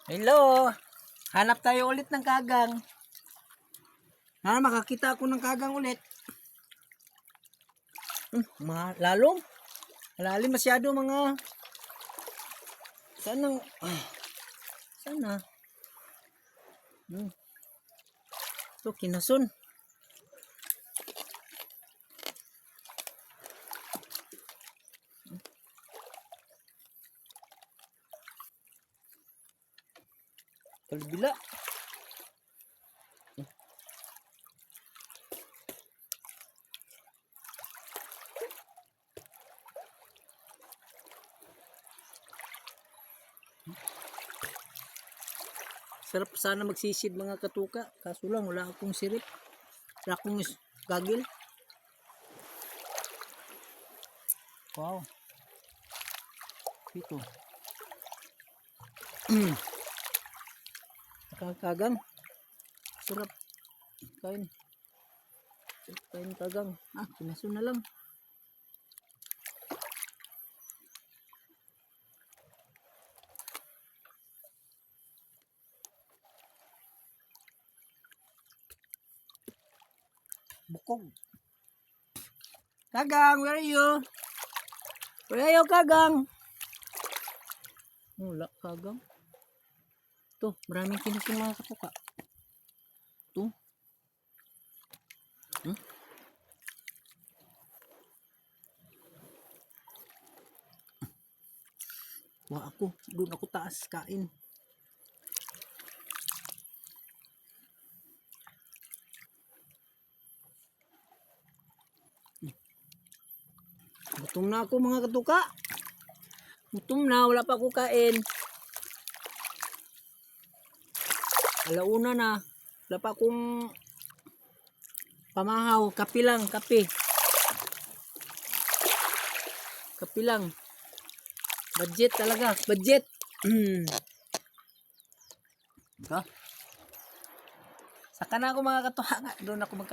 Hello! Hanap tayo ulit ng kagang. Makakita ako ng kagang ulit. Lalong. Malalim masyado mga. Sana. Sana. Ito, kinasun. Kalbila. Sarap sana magsisid mga katuka. Kaso lang wala akong sirip. Wala akong gagil. Wow. Ito. Kagang. Sarap. Kain. Kain kagang. Pinaso na lang. Bukog. Kagang, where are you? Where are you, kagang? Wala, kagang. Ito, maraming kinusin mga katuka. Ito. Wah, ako. Doon ako taas kain. Gutom na ako mga katuka. Gutom na, wala pa ako kain. Alauna na. Wala pa akong pamahaw. Kape lang, kape. Kape lang. Budget talaga, budget. Saka na ako mga katuka. Doon ako magkain.